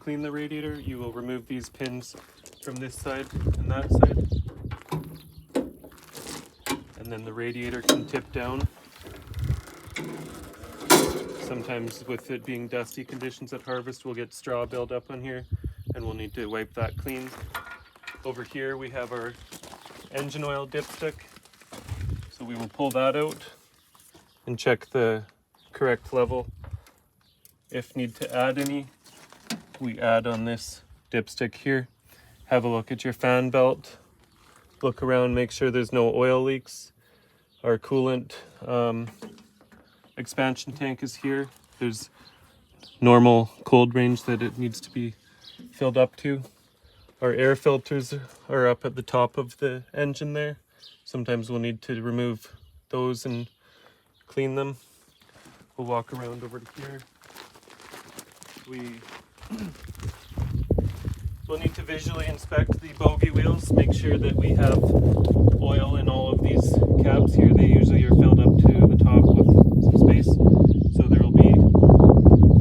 clean the radiator, you will remove these pins from this side and that side. And then the radiator can tip down. Sometimes with it being dusty conditions at harvest, we'll get straw build up on here and we'll need to wipe that clean. Over here we have our engine oil dipstick. So we will pull that out and check the correct level. If need to add any, we add on this dipstick here. Have a look at your fan belt. Look around, make sure there's no oil leaks. Our coolant expansion tank is here. There's normal cold range that it needs to be filled up to. Our air filters are up at the top of the engine there. Sometimes we'll need to remove those and clean them. We'll walk around over to here. We'll need to visually inspect the bogey wheels, make sure that we have oil in all of these caps here. They usually are filled up to the top with some space. So there will be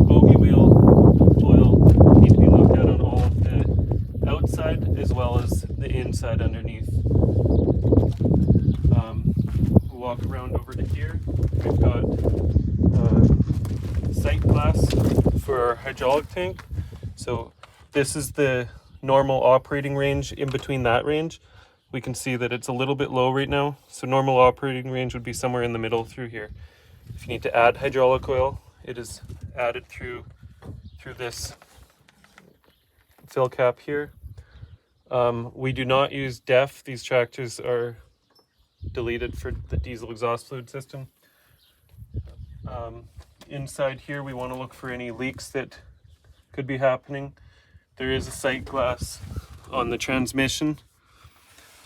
bogey wheel oil need to be looked at on all of the outside as well as the inside underneath. We'll walk around over to here. We've got sight glass for our hydraulic tank. So this is the normal operating range. In between that range, we can see that it's a little bit low right now. So normal operating range would be somewhere in the middle through here. If you need to add hydraulic oil, it is added through this fill cap here. We do not use DEF. These tractors are deleted for the diesel exhaust fluid system. Inside here, we want to look for any leaks that could be happening. There is a sight glass on the transmission.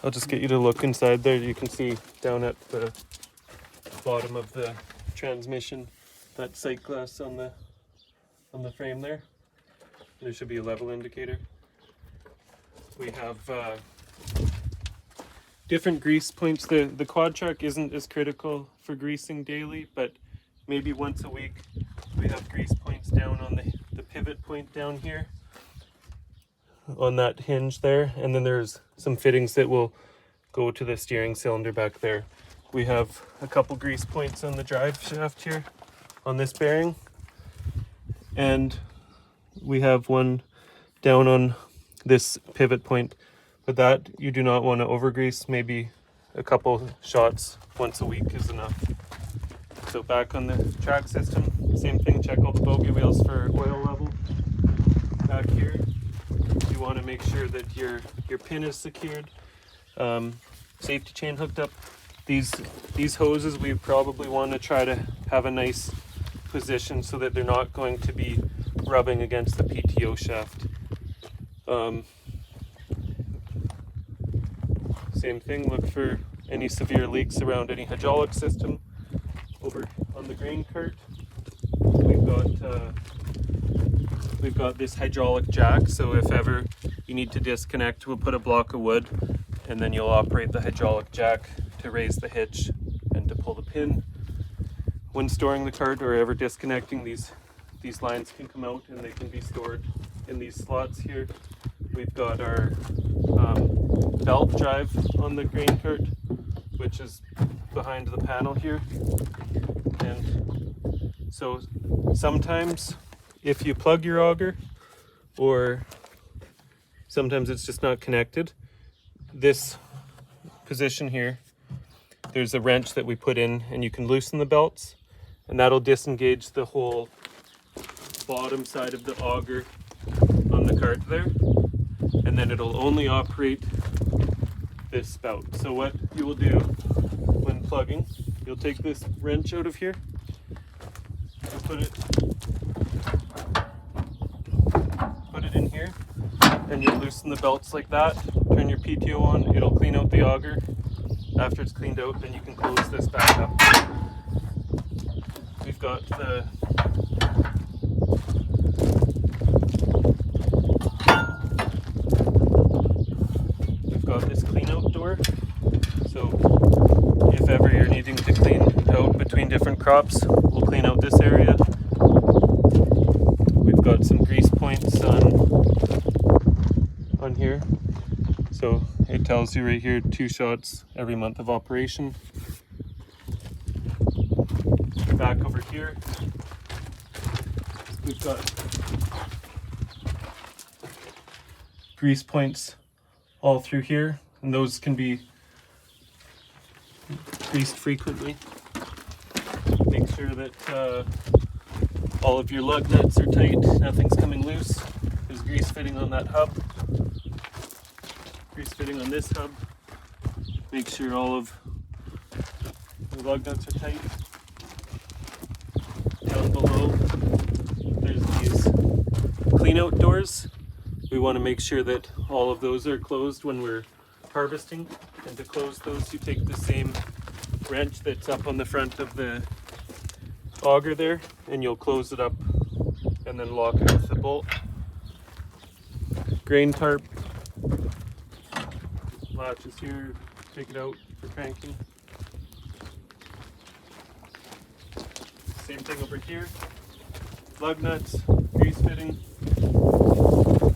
I'll just get you to look inside there. You can see down at the bottom of the transmission, that sight glass on the frame there. There should be a level indicator. We have different grease points. The Quadtrac isn't as critical for greasing daily, but maybe once a week we have grease points down on the pivot point down here on that hinge there, and then there's some fittings that will go to the steering cylinder back there. We have a couple grease points on the drive shaft here on this bearing, and we have one down on this pivot point, but that you do not want to over grease. Maybe a couple shots once a week is enough. So back on the track system, same thing, check all the bogey wheels for oil level. Back here, you want to make sure that your pin is secured, safety chain hooked up. These hoses, we probably want to try to have a nice position so that they're not going to be rubbing against the PTO shaft. Same thing, look for any severe leaks around any hydraulic system. Over on the grain cart, we've got this hydraulic jack, so if ever you need to disconnect, we'll put a block of wood and then you'll operate the hydraulic jack to raise the hitch and to pull the pin. When storing the cart or ever disconnecting, these lines can come out and they can be stored in these slots here. We've got our belt drive on the grain cart, which is behind the panel here. And so sometimes if you plug your auger, or sometimes it's just not connected, this position here, there's a wrench that we put in and you can loosen the belts, and that'll disengage the whole bottom side of the auger on the cart there, and then it'll only operate this spout. So what you will do when plugging, you'll take this wrench out of here, you put it in here, and you loosen the belts like that, turn your PTO on, it'll clean out the auger. After it's cleaned out, then you can close this back up. We've got this clean out door. So if ever you're needing to clean out between different crops, we'll clean out this area. We've got some grease points on here. So it tells you right here 2 shots every month of operation. Back over here, we've got grease points all through here, and those can be greased frequently. Make sure that all of your lug nuts are tight, nothing's coming loose. There's grease fitting on that hub, grease fitting on this hub. Make sure all of the lug nuts are tight. Down below, there's these clean out doors. We want to make sure that all of those are closed when we're harvesting. And to close those, you take the same wrench that's up on the front of the auger there, and you'll close it up and then lock it with the bolt. Grain tarp, latches here, take it out for cranking. Same thing over here. Lug nuts, grease fitting.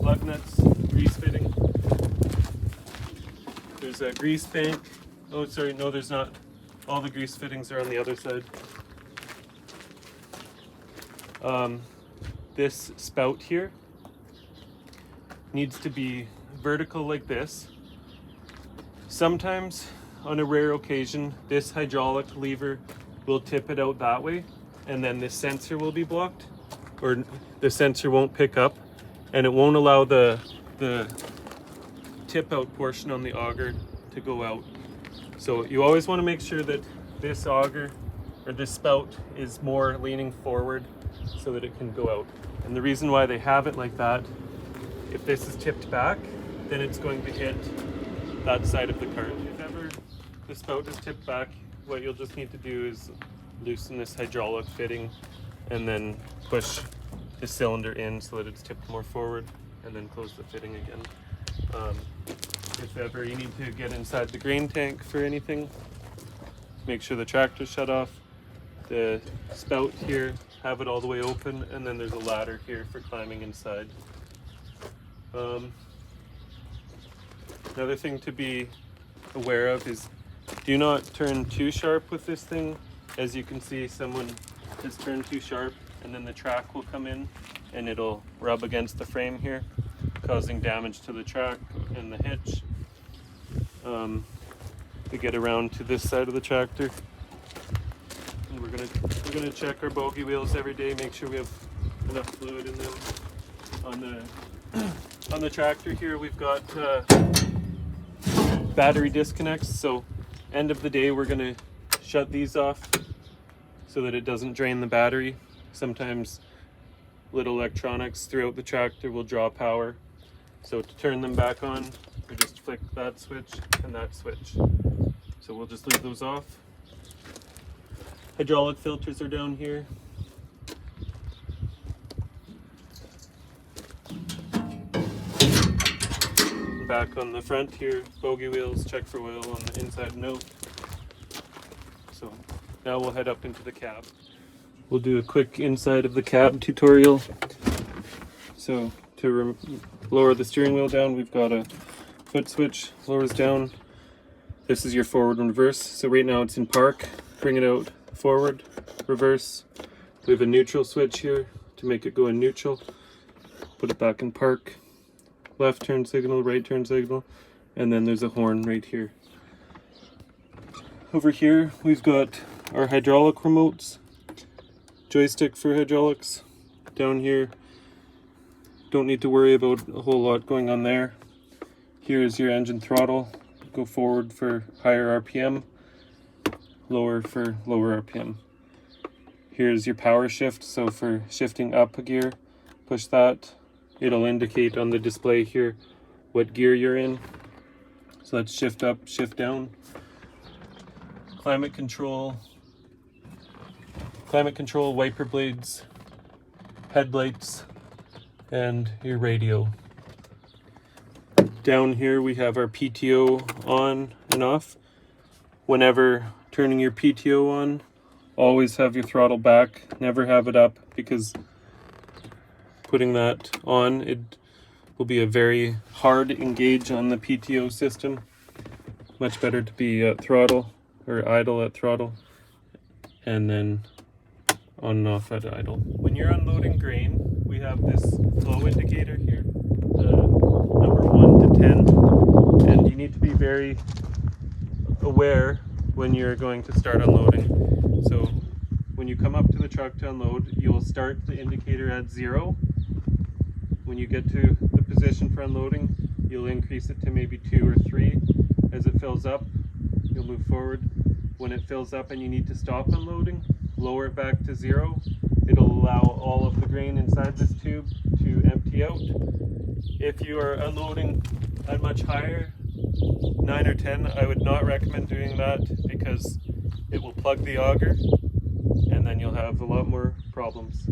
Lug nuts, grease fitting. There's a grease bank. Oh, sorry, no, there's not. All the grease fittings are on the other side. This spout here needs to be vertical like this. Sometimes, on a rare occasion, this hydraulic lever will tip it out that way, and then this sensor will be blocked, or the sensor won't pick up, and it won't allow the tip out portion on the auger to go out. So you always want to make sure that this auger or this spout is more leaning forward so that it can go out. And the reason why they have it like that, if this is tipped back, then it's going to hit that side of the cart. If ever the spout is tipped back, what you'll just need to do is loosen this hydraulic fitting and then push the cylinder in so that it's tipped more forward, and then close the fitting again. If ever you need to get inside the grain tank for anything, make sure the tractor's shut off. The spout here, have it all the way open, and then there's a ladder here for climbing inside. Another thing to be aware of is do not turn too sharp with this thing. As you can see, someone has turned too sharp, and then the track will come in and it'll rub against the frame here, causing damage to the track and the hitch. We get around to this side of the tractor, and we're gonna check our bogey wheels every day, make sure we have enough fluid in them. On the tractor here, we've got battery disconnects, so end of the day we're gonna shut these off so that it doesn't drain the battery. Sometimes little electronics throughout the tractor will draw power, so to turn them back on, we just flick that switch and that switch. So we'll just leave those off. Hydraulic filters are down here. Back on the front here, bogey wheels, check for oil on the inside and out. So now we'll head up into the cab. We'll do a quick inside of the cab tutorial. So to lower the steering wheel down, we've got a foot switch, lowers down. This is your forward and reverse. So right now it's in park. Bring it out forward, reverse. We have a neutral switch here to make it go in neutral. Put it back in park. Left turn signal, right turn signal, and then there's a horn right here. Over here we've got our hydraulic remotes, joystick for hydraulics. Down here, don't need to worry about a whole lot going on there. Here is your engine throttle. Go forward for higher RPM, lower for lower RPM. Here's your power shift, so for shifting up a gear, push that. It'll indicate on the display here what gear you're in. So let's shift up, shift down. Climate control, wiper blades, headlights, and your radio. Down here we have our PTO on and off. Whenever turning your PTO on, always have your throttle back, never have it up, because putting that on, it will be a very hard engage on the PTO system. Much better to be at throttle or idle at throttle, and then on and off at idle. When you're unloading grain, we have this flow indicator here, the number 1 to 10, and you need to be very aware when you're going to start unloading. So when you come up to the truck to unload, you'll start the indicator at 0. When you get to the position for unloading, you'll increase it to maybe 2 or 3. As it fills up, you'll move forward. When it fills up and you need to stop unloading, lower it back to 0. It'll allow all of the grain inside this tube to empty out. If you are unloading at much higher, 9 or 10, I would not recommend doing that because it will plug the auger and then you'll have a lot more problems.